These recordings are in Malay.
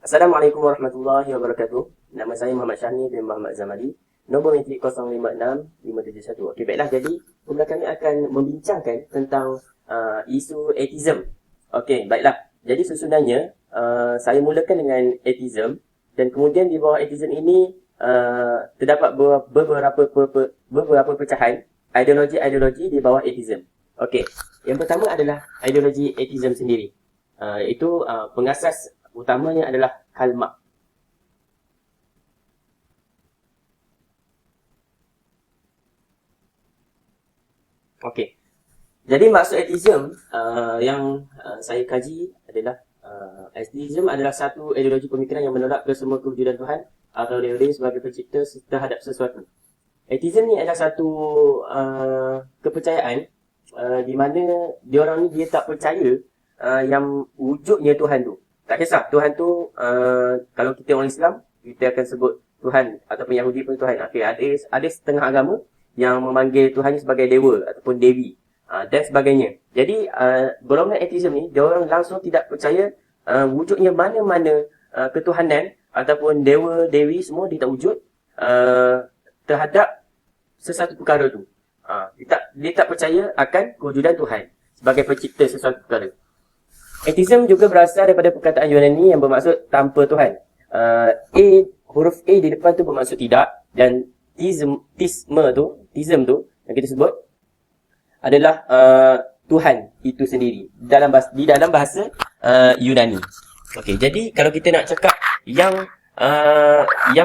Assalamualaikum warahmatullahi wabarakatuh. Nama saya Muhammad Syahni bin Muhammad Zamali. Nombor metrik 056571. Okey, baiklah. Jadi, pula kami akan membincangkan tentang isu atheism. Okey, baiklah. Jadi, susunannya, saya mulakan dengan atheism. Dan kemudian di bawah atheism ini, terdapat beberapa pecahan ideologi-ideologi di bawah atheism. Okey, yang pertama adalah ideologi atheism sendiri. Iaitu pengasas utamanya adalah Karl Marx. Okey. Jadi maksud atheism yang saya kaji adalah atheism adalah satu ideologi pemikiran yang menolak ke semua kewujudan Tuhan atau teori sebagai pencipta terhadap sesuatu. Atheism ni adalah satu kepercayaan di mana diorang ni dia tak percaya yang wujudnya Tuhan tu. Tak kisah Tuhan tu kalau kita orang Islam kita akan sebut Tuhan ataupun Yahudi pun Tuhan. Okay, ada setengah agama yang memanggil Tuhan sebagai dewa ataupun dewi dan sebagainya. Jadi golongan atheism ni dia orang langsung tidak percaya wujudnya mana-mana ketuhanan ataupun dewa dewi semua dia tak wujud terhadap sesuatu perkara tu. Dia tak percaya akan kewujudan Tuhan sebagai pencipta sesuatu perkara. Atheism juga berasal daripada perkataan Yunani yang bermaksud tanpa Tuhan. Huruf A di depan tu bermaksud tidak, dan theism tu yang kita sebut adalah Tuhan itu sendiri di dalam bahasa Yunani. Okey, jadi kalau kita nak cakap yang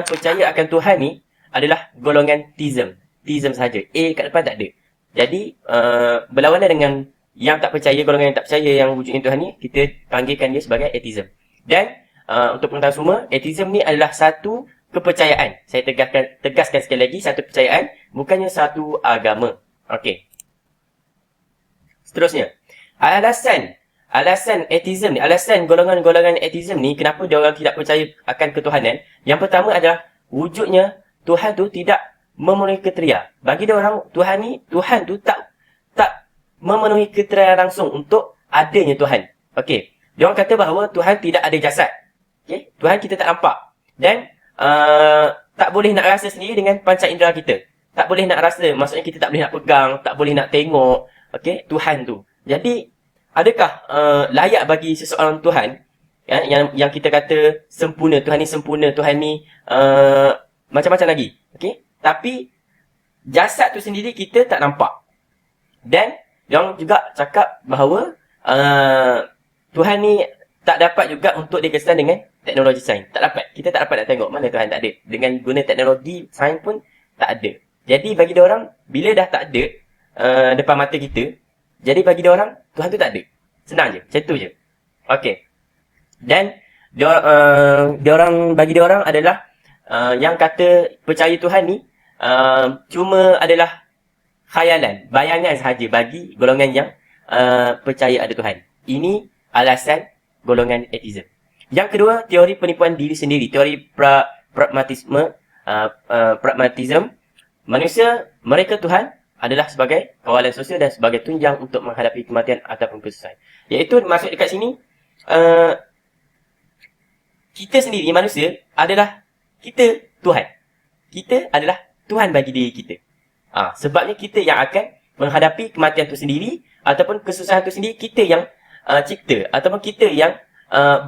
percaya akan Tuhan ni adalah golongan theism saja. A kat depan tak ada. Jadi berlawanan dengan yang tak percaya, golongan yang tak percaya yang wujudnya Tuhan ni, kita panggilkan dia sebagai atheism. Dan untuk pengetahuan semua, atheism ni adalah satu kepercayaan. Saya tegaskan sekali lagi, satu kepercayaan, bukannya satu agama. Okey. Seterusnya, alasan atheism ni, alasan golongan-golongan atheism ni kenapa dia orang tidak percaya akan ketuhanan. Yang pertama adalah wujudnya Tuhan tu tidak memenuhi kriteria. Bagi dia orang Tuhan tu tak memenuhi kriteria langsung untuk adanya Tuhan. Okey. Dia orang kata bahawa Tuhan tidak ada jasad. Okey. Tuhan kita tak nampak. Dan tak boleh nak rasa sendiri dengan panca indera kita. Tak boleh nak rasa, maksudnya kita tak boleh nak pegang, tak boleh nak tengok, okey, Tuhan tu. Jadi, adakah layak bagi seseorang Tuhan yang kita kata sempurna, Tuhan ni sempurna, Tuhan ni macam-macam lagi. Okey? Tapi jasad tu sendiri kita tak nampak. Dan yang juga cakap bahawa Tuhan ni tak dapat juga untuk dikesan dengan teknologi sains. Tak dapat. Kita tak dapat nak tengok mana Tuhan, tak ada. Dengan guna teknologi sains pun tak ada. Jadi bagi dia orang, bila dah tak ada depan mata kita, jadi bagi dia orang, Tuhan tu tak ada. Senang je. Macam tu je. Okey. Dan bagi dia orang adalah yang kata percaya Tuhan ni cuma adalah khayalan, bayangan sahaja bagi golongan yang percaya ada Tuhan. Ini alasan golongan atheism. Yang kedua, teori penipuan diri sendiri, teori pragmatism. Manusia, mereka Tuhan adalah sebagai kawalan sosial dan sebagai tunjang untuk menghadapi kematian ataupun kesusahan. Iaitu maksud dekat sini, kita sendiri manusia adalah kita Tuhan. Kita adalah Tuhan bagi diri kita. Sebabnya kita yang akan menghadapi kematian itu sendiri ataupun kesusahan itu sendiri, kita yang cipta ataupun kita yang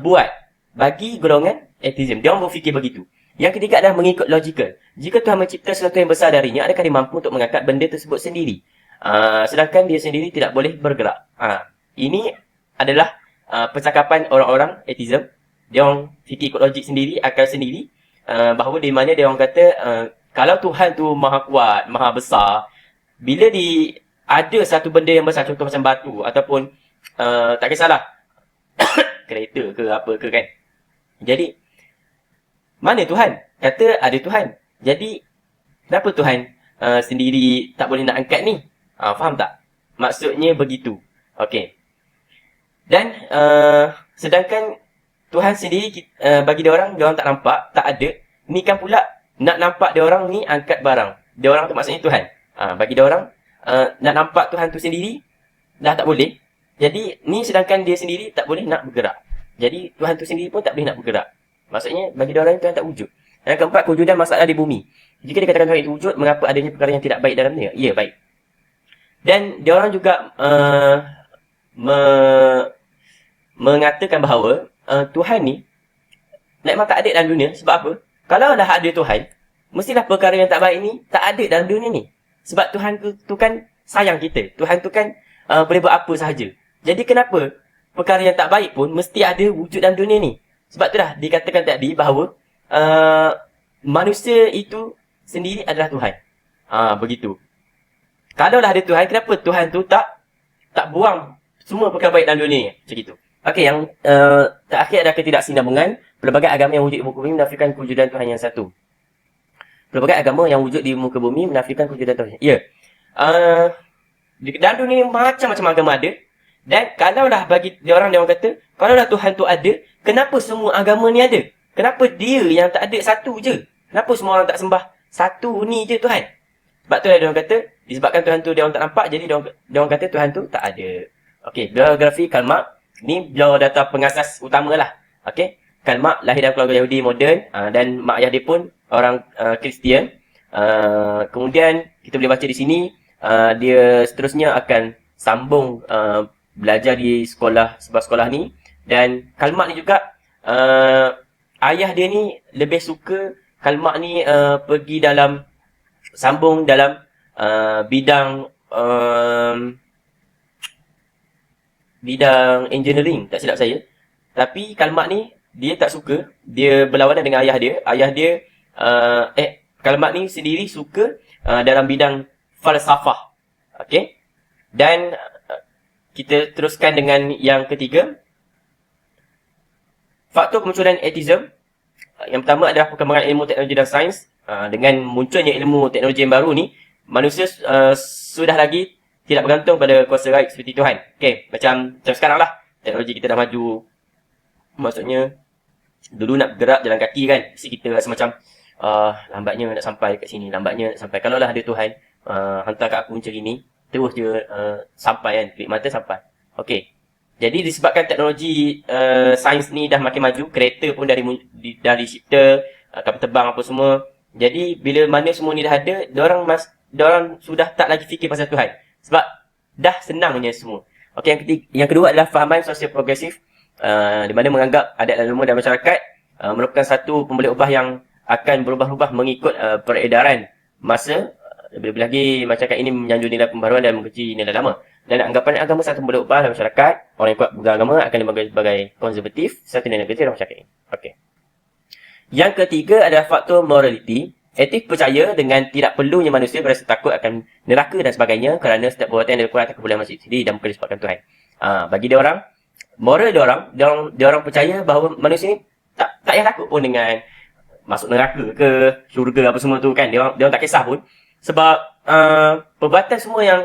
buat. Bagi golongan atheism, dia orang berfikir begitu. Yang ketiga adalah mengikut logikal. Jika Tuhan mencipta sesuatu yang besar darinya, adakah dia mampu untuk mengangkat benda tersebut sendiri? Sedangkan dia sendiri tidak boleh bergerak. Ini adalah percakapan orang-orang atheism. Dia orang fikir ikut logik sendiri, akal sendiri, bahawa di mana dia orang kata kalau Tuhan tu maha kuat, maha besar, bila ada satu benda yang besar, contoh macam batu ataupun tak kisahlah kereta ke apa ke kan. Jadi mana Tuhan? Kata ada Tuhan. Jadi kenapa Tuhan sendiri tak boleh nak angkat ni? Faham tak? Maksudnya begitu. Okey. Dan sedangkan Tuhan sendiri bagi dia orang tak nampak, tak ada. Ni kan pula nak nampak dia orang ni angkat barang. Dia orang tu maksudnya Tuhan. Bagi dia orang nak nampak Tuhan tu sendiri dah tak boleh. Jadi ni sedangkan dia sendiri tak boleh nak bergerak. Jadi Tuhan tu sendiri pun tak boleh nak bergerak. Maksudnya bagi diorang Tuhan tak wujud. Yang keempat, kewujudan masalah di bumi. Jika dikatakan Tuhan itu wujud, mengapa adanya perkara yang tidak baik dalam dia? Ya, baik. Dan diorang juga mengatakan bahawa Tuhan ni memang tak ada dalam dunia. Sebab apa? Kalau dah ada Tuhan, mestilah perkara yang tak baik ni tak ada dalam dunia ni. Sebab Tuhan tu kan sayang kita. Tuhan tu kan boleh buat apa sahaja. Jadi kenapa perkara yang tak baik pun mesti ada wujud dalam dunia ni? Sebab tu dah dikatakan tadi bahawa manusia itu sendiri adalah Tuhan. Begitu. Kalau dah ada Tuhan, kenapa Tuhan tu tak buang semua perkara baik dalam dunia ni? Macam itu. Okey, yang terakhir adalah ketidaksinambungan. Pelbagai agama yang wujud di muka bumi menafikan kewujudan Tuhan yang satu. Pelbagai agama yang wujud di muka bumi menafikan kewujudan Tuhan. Ya. Di dalam dunia ni macam-macam agama ada. Dan kalau dah bagi dia orang kata, kalau dah Tuhan tu ada, kenapa semua agama ni ada? Kenapa dia yang tak ada satu je? Kenapa semua orang tak sembah satu ni je Tuhan? Sebab tu lah dia orang kata, disebabkan Tuhan tu dia orang tak nampak, jadi dia orang kata Tuhan tu tak ada. Okey, biografi Karl Marx ni beliau data pengasas utama lah. Okey, Karl Marx lahir dalam keluarga Yahudi moden dan mak ayah dia pun orang Kristian. Kemudian kita boleh baca di sini dia seterusnya akan sambung belajar di sebuah sekolah ni. Dan Karl Marx ni juga ayah dia ni lebih suka Karl Marx ni pergi sambung dalam bidang engineering, tak silap saya. Tapi Karl Marx ni dia tak suka, dia berlawanan dengan ayah dia. Karl Marx ni sendiri suka dalam bidang falsafah. Okey. Dan kita teruskan dengan yang ketiga. Faktor kemunculan atheism. Yang pertama adalah perkembangan ilmu, teknologi dan sains. Dengan munculnya ilmu teknologi yang baru ni, manusia sudah lagi tidak bergantung pada kuasa gaib seperti Tuhan. Okey, macam sekarang lah. Teknologi kita dah maju. Maksudnya, dulu nak bergerak jalan kaki kan, mesti kita rasa macam lambatnya nak sampai kat sini, lambatnya nak sampai. Kalau lah ada Tuhan hantar kat aku macam ni, terus je sampai kan, klik mata sampai. Okey. Jadi disebabkan teknologi sains ni dah makin maju, kereta pun dari dicipta, kapal terbang apa semua. Jadi bila mana semua ni dah ada, diorang sudah tak lagi fikir pasal Tuhan. Sebab dah senangnya semua. Okey, yang kedua adalah fahaman sosial progresif, di mana menganggap adat dan norma dan masyarakat merupakan satu pembeli ubah yang akan berubah-ubah mengikut peredaran masa. Lebih-lebih lagi, masyarakat ini menyanjung nilai pembaruan dan mengkecil nilai lama. Dan anggapan agama satu pembeli ubah dalam masyarakat, orang yang kuat beragama akan dianggap sebagai konservatif, satu nilai negatif dalam masyarakat ini. Okey. Yang ketiga adalah faktor morality. Etik percaya dengan tidak perlunya manusia berasa takut akan neraka dan sebagainya kerana setiap perbuatan yang dilakukan atas kebolehan manusia sendiri dan bukan disebabkan Tuhan. Bagi diorang, moral diorang percaya bahawa manusia ni tak payah takut pun dengan masuk neraka ke syurga apa semua tu kan. Diorang tak kisah pun. Sebab perbuatan semua yang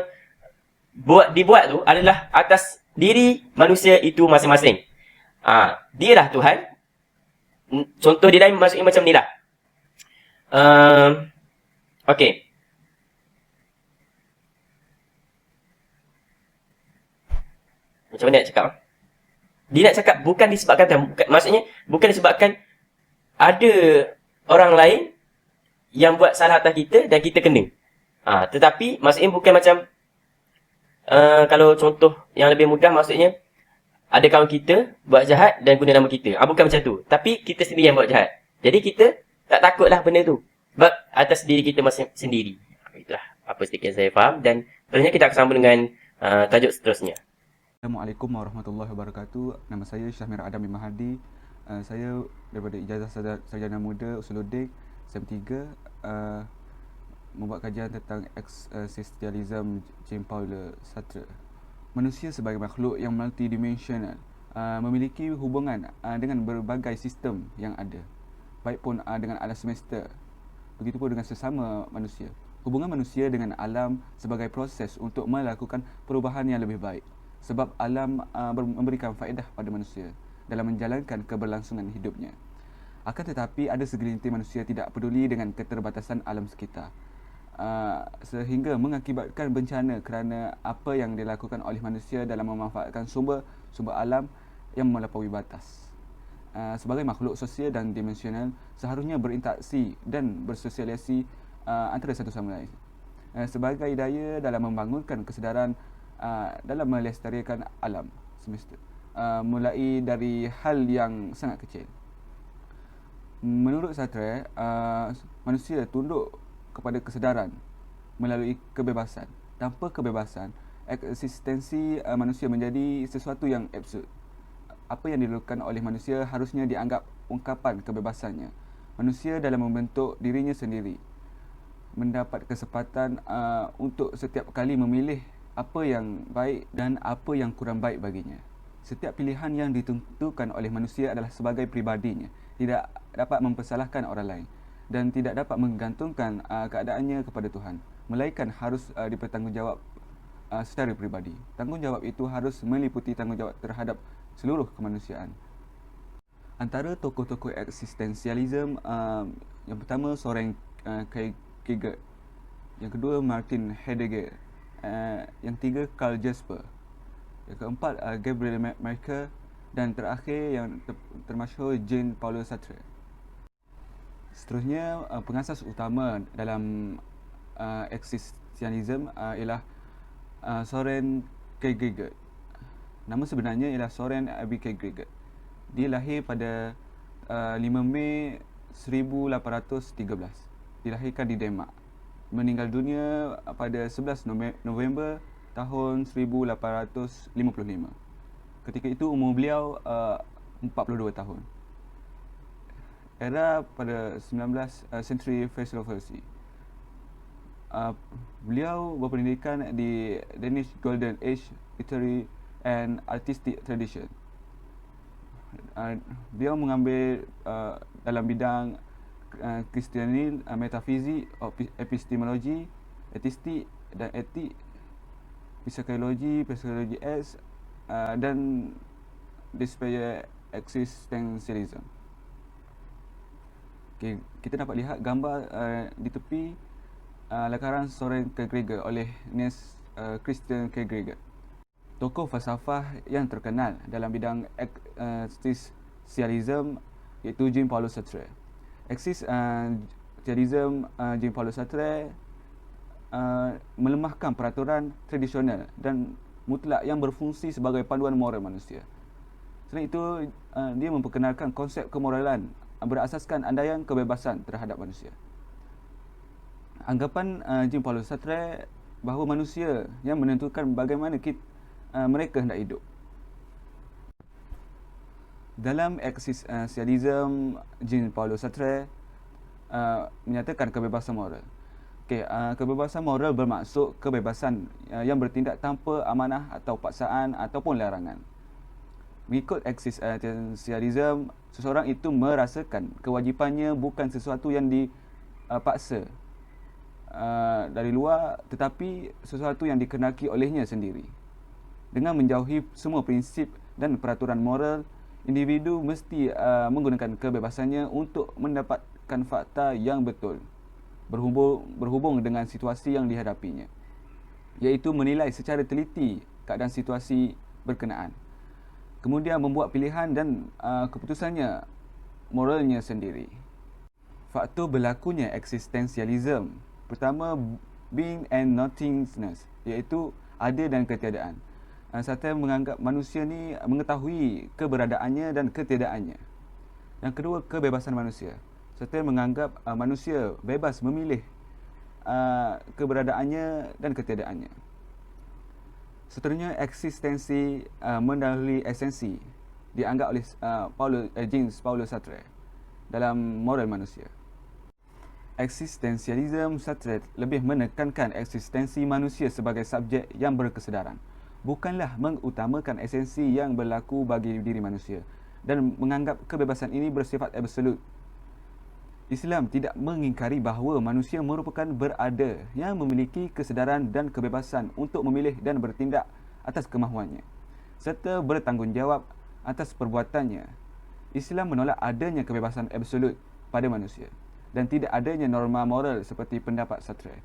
dibuat tu adalah atas diri manusia itu masing-masing. Dia lah Tuhan. Contoh dia lain maksudnya macam ni lah. Okey. Macam mana nak cakap? Dia nak cakap bukan disebabkan Tuhan. Maksudnya bukan disebabkan ada orang lain yang buat salah atas kita dan kita kena. Tetapi maksudnya bukan macam kalau contoh yang lebih mudah, maksudnya ada kawan kita buat jahat dan guna nama kita. Bukan macam tu. Tapi kita sendiri yang buat jahat. Jadi kita tak takutlah benda tu. Sebab atas diri kita masing sendiri. Itulah apa sedikit saya faham. Dan seterusnya kita akan sambung dengan tajuk seterusnya. Assalamualaikum warahmatullahi wabarakatuh. Nama saya Syahmir Adam bin Mahdi. Saya daripada Ijazah Sarjana Muda Usuluddin SEM 3, membuat kajian tentang existentialism Jean-Paul Sartre. Manusia sebagai makhluk yang multidimensional memiliki hubungan dengan berbagai sistem yang ada, baik pun dengan alam semesta, begitupun dengan sesama manusia. Hubungan manusia dengan alam sebagai proses untuk melakukan perubahan yang lebih baik, sebab alam memberikan faedah pada manusia dalam menjalankan keberlangsungan hidupnya. Akan tetapi ada segelintir manusia tidak peduli dengan keterbatasan alam sekitar, sehingga mengakibatkan bencana kerana apa yang dilakukan oleh manusia dalam memanfaatkan sumber alam yang melampaui batas. sebagai makhluk sosial dan dimensional seharusnya berinteraksi dan bersosialisasi antara satu sama lain. Sebagai daya dalam membangunkan kesedaran dalam melestarikan alam semesta, mulai dari hal yang sangat kecil. Menurut Sartre, manusia tunduk kepada kesedaran melalui kebebasan. Tanpa kebebasan, eksistensi manusia menjadi sesuatu yang absurd. Apa yang dilakukan oleh manusia harusnya dianggap ungkapan kebebasannya. Manusia dalam membentuk dirinya sendiri mendapat kesempatan untuk setiap kali memilih apa yang baik dan apa yang kurang baik baginya. Setiap pilihan yang ditentukan oleh manusia adalah sebagai pribadinya, tidak dapat mempersalahkan orang lain dan tidak dapat menggantungkan keadaannya kepada Tuhan, melainkan harus dipertanggungjawab secara pribadi. Tanggungjawab itu harus meliputi tanggungjawab terhadap seluruh kemanusiaan. Antara tokoh-tokoh eksistensialisme, yang pertama Soren Kierkegaard, yang kedua Martin Heidegger, yang tiga Karl Jasper, yang keempat Gabriel Marker, dan terakhir yang termasyhur Jean-Paul Sartre. Seterusnya, pengasas utama dalam eksistensialisme ialah Soren Kierkegaard. Nama sebenarnya ialah Soren Abbey Kierkegaard. Dia lahir pada 5 Mei 1813. Dilahirkan di Denmark. Meninggal dunia pada 11 November tahun 1855. Ketika itu umur beliau 42 tahun. Era pada 19 century philosophy. Beliau berpendidikan di Danish Golden Age Literary and Artistic Tradition. Beliau mengambil dalam bidang Kristiani, metafizik, epistemologi, etistik dan etik, psikologi S, dan despair existentialism. Okay, kita dapat lihat gambar di tepi lakaran Soren Kierkegaard oleh Niels Christian Kierkegaard, tokoh falsafah yang terkenal dalam bidang eksistensialisme, iaitu Jean-Paul Sartre. Eksistensialisme Jean-Paul Sartre melemahkan peraturan tradisional dan mutlak yang berfungsi sebagai panduan moral manusia. Selain itu, dia memperkenalkan konsep kemoralan berasaskan andaian kebebasan terhadap manusia. Anggapan Jean-Paul Sartre bahawa manusia yang menentukan bagaimana mereka hendak hidup. Dalam eksistensialisme, Jean-Paul Sartre menyatakan kebebasan moral. Kebebasan moral bermaksud kebebasan yang bertindak tanpa amanah atau paksaan ataupun larangan. Mengikut eksistensialisme, seseorang itu merasakan kewajipannya bukan sesuatu yang dipaksa dari luar, tetapi sesuatu yang dikehendaki olehnya sendiri. Dengan menjauhi semua prinsip dan peraturan moral, individu mesti menggunakan kebebasannya untuk mendapatkan fakta yang betul berhubung dengan situasi yang dihadapinya, iaitu menilai secara teliti keadaan situasi berkenaan, kemudian membuat pilihan dan keputusannya moralnya sendiri. Faktor berlakunya eksistensialisme, pertama, being and nothingness, iaitu ada dan ketiadaan. Sartre menganggap manusia ni mengetahui keberadaannya dan ketiadaannya. Yang kedua, kebebasan manusia. Sartre menganggap manusia bebas memilih keberadaannya dan ketiadaannya. Seterusnya, eksistensi mendahului esensi dianggap oleh Jean-Paul Sartre dalam moral manusia. Eksistensialisme Sartre lebih menekankan eksistensi manusia sebagai subjek yang berkesedaran, bukanlah mengutamakan esensi yang berlaku bagi diri manusia, dan menganggap kebebasan ini bersifat absolut. Islam tidak mengingkari bahawa manusia merupakan berada yang memiliki kesedaran dan kebebasan untuk memilih dan bertindak atas kemahuannya, serta bertanggungjawab atas perbuatannya. Islam menolak adanya kebebasan absolut pada manusia dan tidak adanya norma moral seperti pendapat Sartre.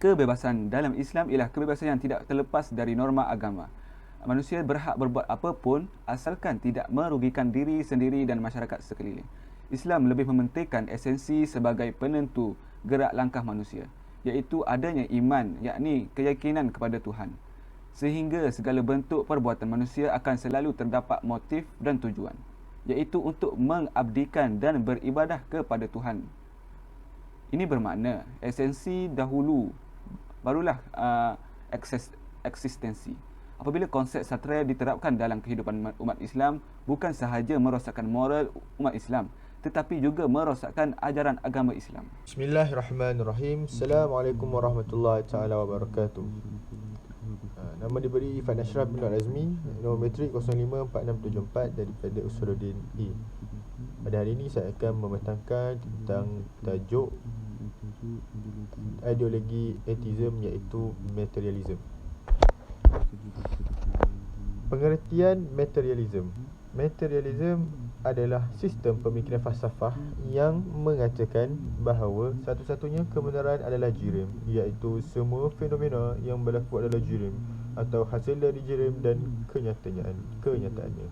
Kebebasan dalam Islam ialah kebebasan yang tidak terlepas dari norma agama. Manusia berhak berbuat apa pun asalkan tidak merugikan diri sendiri dan masyarakat sekeliling. Islam lebih mementingkan esensi sebagai penentu gerak langkah manusia, iaitu adanya iman, yakni keyakinan kepada Tuhan. Sehingga segala bentuk perbuatan manusia akan selalu terdapat motif dan tujuan, iaitu untuk mengabdikan dan beribadah kepada Tuhan. Ini bermakna esensi dahulu barulah eksistensi. Apabila konsep satria diterapkan dalam kehidupan umat Islam, bukan sahaja merosakkan moral umat Islam, tetapi juga merosakkan ajaran agama Islam. Bismillahirrahmanirrahim. Assalamualaikum warahmatullahi taala wabarakatuh. Nama diberi Ifan Ashraf bin Azmi, nombor metrik 054674 daripada Usuluddin A. Pada hari ini saya akan membentangkan tentang tajuk ideologi atheism, iaitu materialism. Pengertian materialism. Materialism adalah sistem pemikiran falsafah yang mengatakan bahawa satu-satunya kebenaran adalah jirim, iaitu semua fenomena yang berlaku adalah jirim atau hasil dari jirim dan kenyataannya.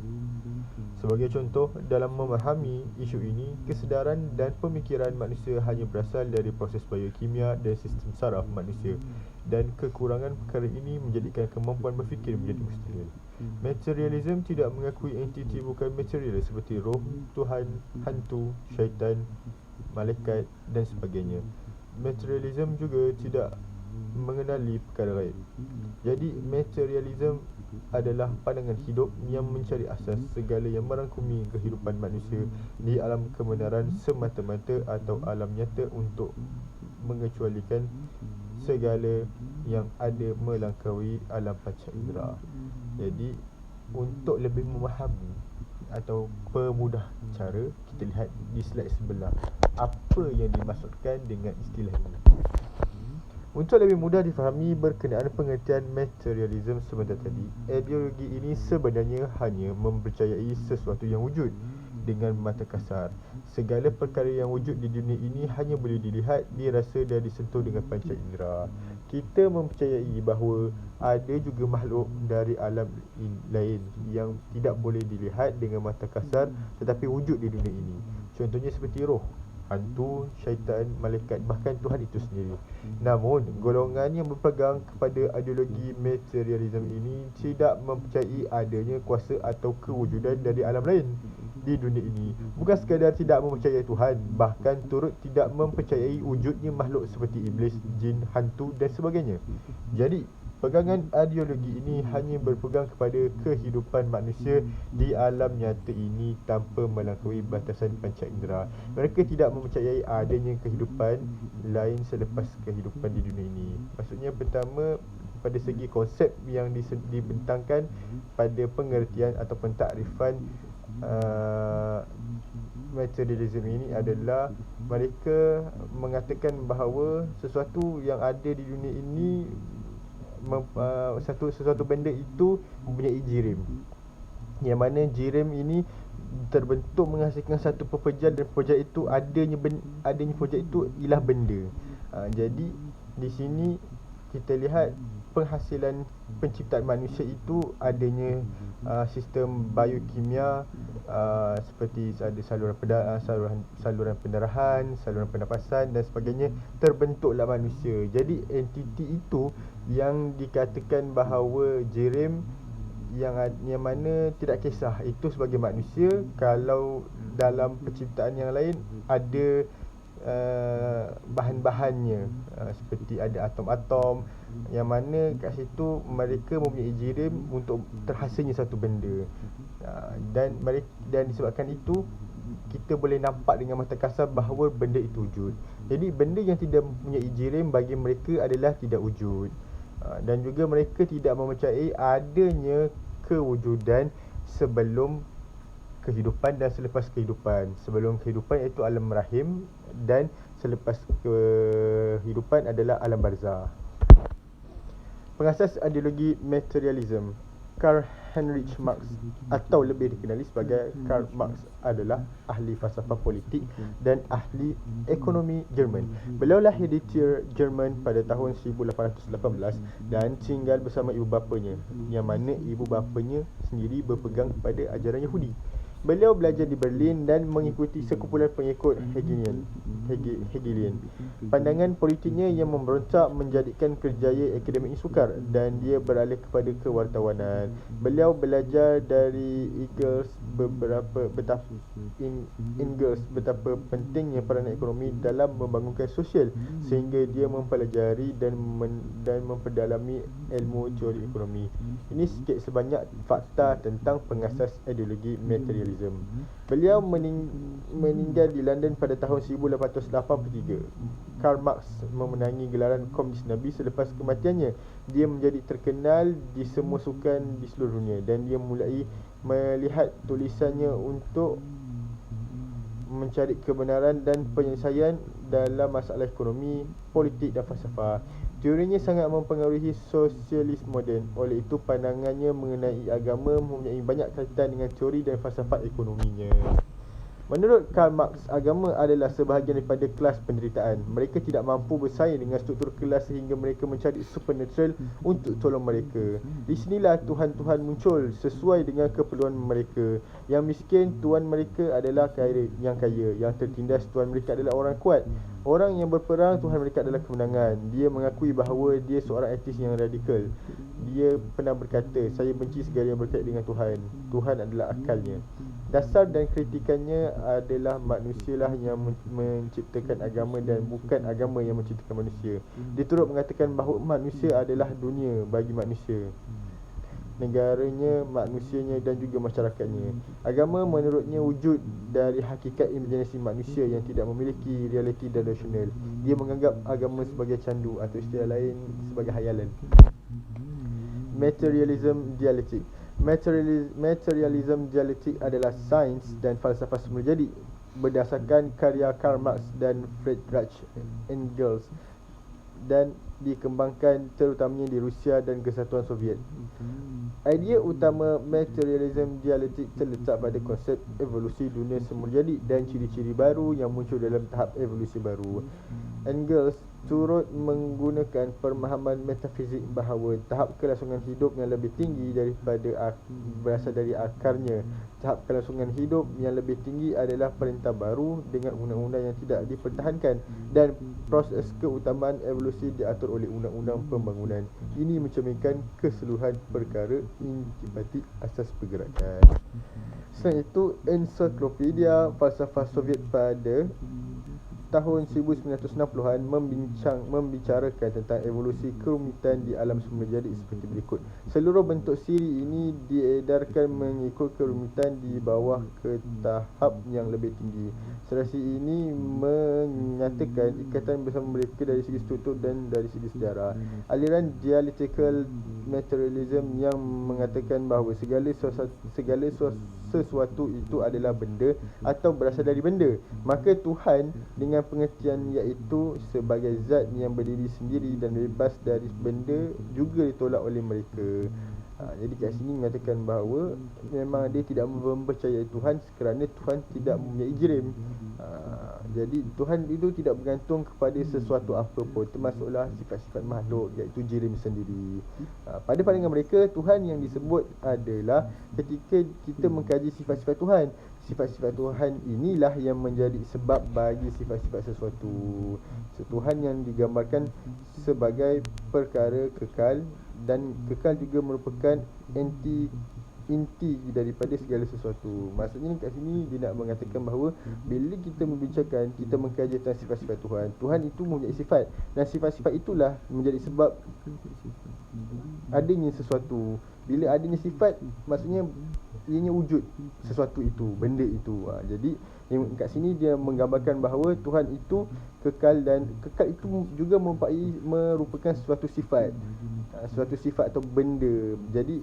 Sebagai contoh, dalam memahami isu ini, kesedaran dan pemikiran manusia hanya berasal dari proses biokimia dan sistem saraf manusia, dan kekurangan perkara ini menjadikan kemampuan berfikir menjadi mustahil. Materialism tidak mengakui entiti bukan material seperti roh, Tuhan, hantu, syaitan, malaikat dan sebagainya. Materialism juga tidak mengenali perkara gaib. Jadi materialism adalah pandangan hidup yang mencari asas segala yang merangkumi kehidupan manusia di alam kebenaran semata-mata atau alam nyata untuk mengecualikan segala yang ada melampaui alam panca indera. Jadi untuk lebih memahami atau permudah cara, kita lihat di slide sebelah apa yang dimaksudkan dengan istilah ini. Untuk lebih mudah difahami berkenaan pengertian materialism sebentar tadi, ideologi ini sebenarnya hanya mempercayai sesuatu yang wujud dengan mata kasar. Segala perkara yang wujud di dunia ini hanya boleh dilihat, dirasa dan disentuh dengan panca indera. Kita mempercayai bahawa ada juga makhluk dari alam lain yang tidak boleh dilihat dengan mata kasar tetapi wujud di dunia ini. Contohnya seperti roh, hantu, syaitan, malaikat, bahkan Tuhan itu sendiri. Namun, golongan yang berpegang kepada ideologi materialism ini tidak mempercayai adanya kuasa atau kewujudan dari alam lain di dunia ini. Bukan sekadar tidak mempercayai Tuhan, bahkan turut tidak mempercayai wujudnya makhluk seperti iblis, jin, hantu dan sebagainya. Jadi, pegangan ideologi ini hanya berpegang kepada kehidupan manusia di alam nyata ini tanpa melampaui batasan panca indera. Mereka tidak mempercayai adanya kehidupan lain selepas kehidupan di dunia ini. Maksudnya pertama, pada segi konsep yang dibentangkan pada pengertian ataupun takrifan materialism ini adalah mereka mengatakan bahawa sesuatu yang ada di dunia ini, sesuatu benda itu mempunyai jirim, yang mana jirim ini terbentuk menghasilkan satu pekerjaan, dan pekerjaan itu adanya pekerjaan itu ialah benda. Jadi di sini kita lihat penghasilan penciptaan manusia itu adanya sistem biokimia, seperti ada saluran pendarahan, saluran pernafasan dan sebagainya, terbentuklah manusia. Jadi entiti itu yang dikatakan bahawa jirim, yang mana tidak kisah itu sebagai manusia, kalau dalam penciptaan yang lain ada bahan-bahannya, seperti ada atom-atom, yang mana kat situ mereka mempunyai jirim untuk terhasilnya satu benda. Dan disebabkan itu kita boleh nampak dengan mata kasar bahawa benda itu wujud. Jadi benda yang tidak mempunyai jirim bagi mereka adalah tidak wujud. Dan juga mereka tidak mempercayai adanya kewujudan sebelum kehidupan dan selepas kehidupan. Sebelum kehidupan iaitu alam rahim, dan selepas kehidupan adalah alam barzah. Pengasas ideologi materialism, Karl Heinrich Marx atau lebih dikenali sebagai Karl Marx adalah ahli falsafah politik dan ahli ekonomi Jerman. Beliau lahir di Trier, Jerman pada tahun 1818 dan tinggal bersama ibu bapanya, yang mana ibu bapanya sendiri berpegang kepada ajaran Yahudi. Beliau belajar di Berlin dan mengikuti sekumpulan pengikut Hegelian. Pandangan politiknya yang memberontak menjadikan kerjaya akademiknya sukar dan dia beralih kepada kewartawanan. Beliau belajar dari Engels betapa pentingnya peranan ekonomi dalam membangunkan sosial, sehingga dia mempelajari dan memperdalami ilmu teori ekonomi. Ini sikit sebanyak fakta tentang pengasas ideologi materialism. Beliau meninggal di London pada tahun 1883. Karl Marx memenangi gelaran Komunis Nabi selepas kematiannya. Dia menjadi terkenal di semua sukan di seluruh dunia dan dia mulai melihat tulisannya untuk mencari kebenaran dan penyelesaian dalam masalah ekonomi, politik dan falsafah. Teorinya sangat mempengaruhi sosialis moden. Oleh itu, pandangannya mengenai agama mempunyai banyak kaitan dengan teori dan falsafah ekonominya. Menurut Karl Marx, agama adalah sebahagian daripada kelas penderitaan. Mereka tidak mampu bersaing dengan struktur kelas sehingga mereka mencari supernatural untuk tolong mereka. Di sinilah Tuhan-Tuhan muncul sesuai dengan keperluan mereka. Yang miskin, Tuhan mereka adalah yang kaya. Yang tertindas, Tuhan mereka adalah orang kuat. Orang yang berperang, Tuhan mereka adalah kemenangan. Dia mengakui bahawa dia seorang ateis yang radikal. Dia pernah berkata, saya benci segala yang berkaitan dengan Tuhan. Tuhan adalah akalnya. Dasar dan kritikannya adalah manusialah yang menciptakan agama dan bukan agama yang menciptakan manusia. Dia turut mengatakan bahawa manusia adalah dunia bagi manusia, negaranya, manusianya dan juga masyarakatnya. Agama menurutnya wujud dari hakikat imajinasi manusia yang tidak memiliki realiti dan rasional. Dia menganggap agama sebagai candu atau istilah lain sebagai hayalan. Materialism dialektik. Materialism dialektik adalah sains dan falsafah semula jadi berdasarkan karya Karl Marx dan Friedrich Engels dan dikembangkan terutamanya di Rusia dan Kesatuan Soviet. Idea utama materialism dialektik terletak pada konsep evolusi dunia semula jadi dan ciri-ciri baru yang muncul dalam tahap evolusi baru. Engels turut menggunakan pemahaman metafizik bahawa tahap kelangsungan hidup yang lebih tinggi daripada berasal dari akarnya. Tahap kelangsungan hidup yang lebih tinggi adalah perintah baru dengan undang-undang yang tidak dipertahankan dan proses keutamaan evolusi diatur oleh undang-undang pembangunan. Ini mencerminkan keseluruhan perkara intipati asas pergerakan. Selain itu, ensiklopedia falsafah Soviet pada tahun 1960-an membicarakan tentang evolusi kerumitan di alam semula jadi seperti berikut. Seluruh bentuk siri ini diedarkan mengikut kerumitan di bawah ke tahap yang lebih tinggi. Serasi ini menyatakan ikatan bersama mereka dari segi struktur dan dari segi sejarah. Aliran dialectical materialism yang mengatakan bahawa segala sesuatu itu adalah benda atau berasal dari benda. Maka Tuhan dengan pengertian iaitu sebagai zat yang berdiri sendiri dan bebas dari benda juga ditolak oleh mereka. Jadi kat sini mengatakan bahawa memang dia tidak mempercayai Tuhan kerana Tuhan tidak mempunyai jirim. Jadi Tuhan itu tidak bergantung kepada sesuatu apa pun, termasuklah sifat-sifat makhluk iaitu jirim sendiri. Pada pandangan mereka, Tuhan yang disebut adalah ketika kita mengkaji sifat-sifat Tuhan. Sifat-sifat Tuhan inilah yang menjadi sebab bagi sifat-sifat sesuatu. Tuhan yang digambarkan sebagai perkara kekal dan kekal juga merupakan inti daripada segala sesuatu. Maksudnya kat sini dia nak mengatakan bahawa bila kita membincangkan, kita mengkaji tentang sifat-sifat Tuhan, Tuhan itu mempunyai sifat dan sifat-sifat itulah menjadi sebab adanya sesuatu. Bila adanya sifat, maksudnya ianya wujud sesuatu itu, benda itu. Jadi kat sini dia menggambarkan bahawa Tuhan itu kekal dan kekal itu juga merupakan suatu sifat, suatu sifat atau benda. Jadi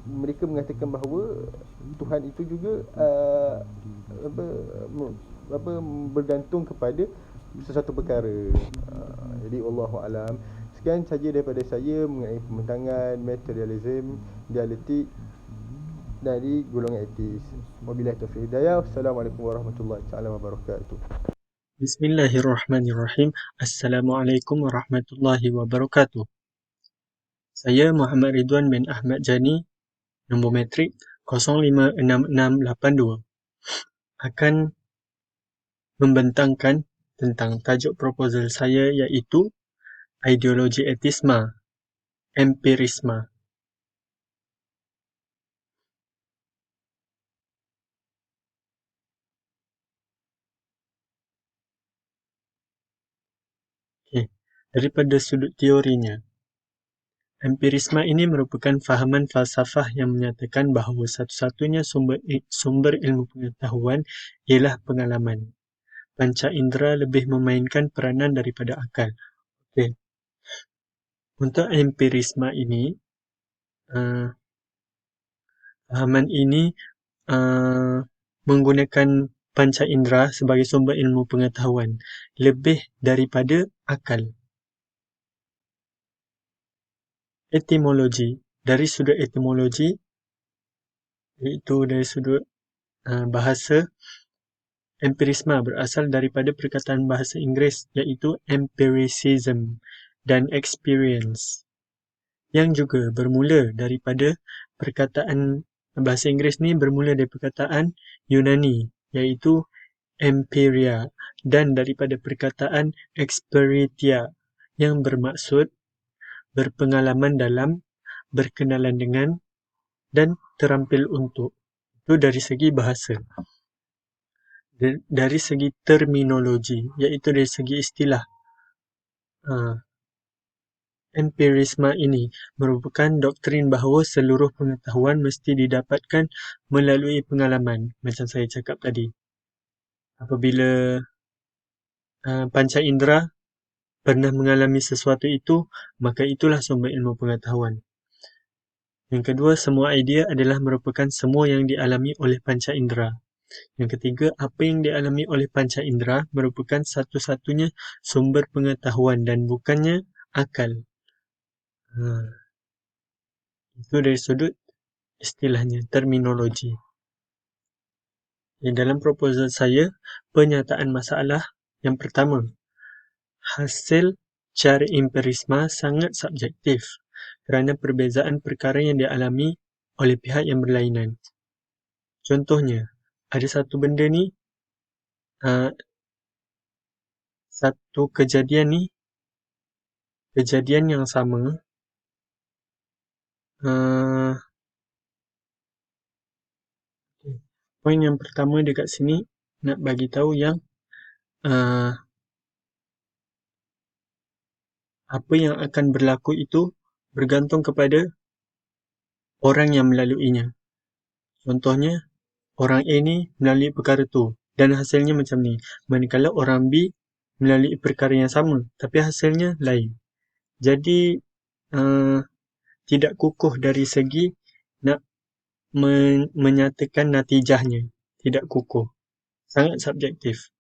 mereka mengatakan bahawa Tuhan itu juga bergantung kepada sesuatu perkara. Jadi wallahu alam. Sekian saja daripada saya mengenai pembentangan materialism dialektik. dari golongan etis. Wabillahi taufiq hidayah. Assalamualaikum warahmatullahi taala wabarakatuh. Bismillahirrahmanirrahim. Assalamualaikum warahmatullahi wabarakatuh. Saya Muhammad Ridwan bin Ahmad Jani, nombor metrik 056682, akan membentangkan tentang tajuk proposal saya, iaitu ideologi etisma, empirisma. Daripada sudut teorinya, empirisma ini merupakan fahaman falsafah yang menyatakan bahawa satu-satunya sumber ilmu pengetahuan ialah pengalaman. Panca indera lebih memainkan peranan daripada akal. Untuk empirisma ini, fahaman ini menggunakan panca indera sebagai sumber ilmu pengetahuan lebih daripada akal. Etimologi, dari sudut etimologi, iaitu dari sudut bahasa, empirisma berasal daripada perkataan bahasa Inggeris iaitu empiricism dan experience, yang juga bermula daripada perkataan bahasa Inggeris ni bermula dari perkataan Yunani iaitu empiria, dan daripada perkataan experitia yang bermaksud berpengalaman dalam, berkenalan dengan, dan terampil untuk. Itu dari segi bahasa. Dari segi terminologi, iaitu dari segi istilah, empirisma ini merupakan doktrin bahawa seluruh pengetahuan mesti didapatkan melalui pengalaman, macam saya cakap tadi. Apabila panca indera pernah mengalami sesuatu itu, maka itulah sumber ilmu pengetahuan. Yang kedua, semua idea adalah merupakan semua yang dialami oleh panca indera. Yang ketiga, apa yang dialami oleh panca indera merupakan satu-satunya sumber pengetahuan dan bukannya akal. Itu dari sudut istilahnya, terminologi. Dalam proposal saya, penyataan masalah yang pertama, hasil cara empirisma sangat subjektif kerana perbezaan perkara yang dialami oleh pihak yang berlainan. Contohnya, ada satu benda ni, satu kejadian ni, kejadian yang sama, poin yang pertama dekat sini nak bagi tahu yang apa yang akan berlaku itu bergantung kepada orang yang melaluinya. Contohnya, orang A ni melalui perkara tu dan hasilnya macam ni. Manakala orang B melalui perkara yang sama tapi hasilnya lain. Jadi tidak kukuh dari segi nak menyatakan natijahnya. Tidak kukuh. Sangat subjektif.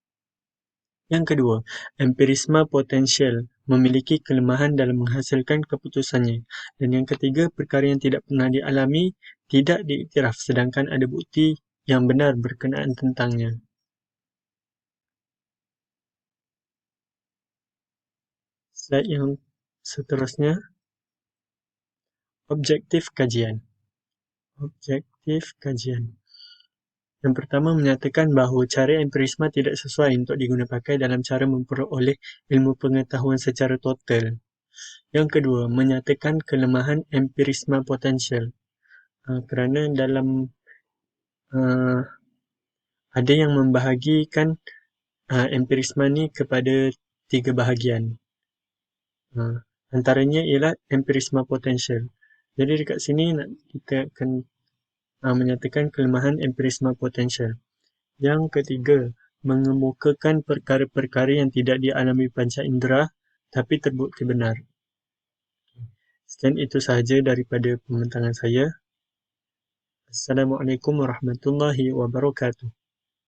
Yang kedua, empirisma potensial memiliki kelemahan dalam menghasilkan keputusannya. Dan yang ketiga, perkara yang tidak pernah dialami tidak diiktiraf sedangkan ada bukti yang benar berkenaan tentangnya. Slide yang seterusnya, objektif kajian. Objektif kajian. Yang pertama menyatakan bahawa cara empirisma tidak sesuai untuk digunapakai dalam cara memperoleh ilmu pengetahuan secara total. Yang kedua, menyatakan kelemahan empirisma potensial. Kerana dalam ada yang membahagikan empirisma ni kepada 3 bahagian. Antaranya ialah empirisma potensial. Jadi dekat sini kita akan menyatakan kelemahan empirisma potensial. Yang ketiga, mengemukakan perkara-perkara yang tidak dialami panca indera tapi terbukti benar. Sekian itu sahaja daripada pembentangan saya. Assalamualaikum warahmatullahi wabarakatuh.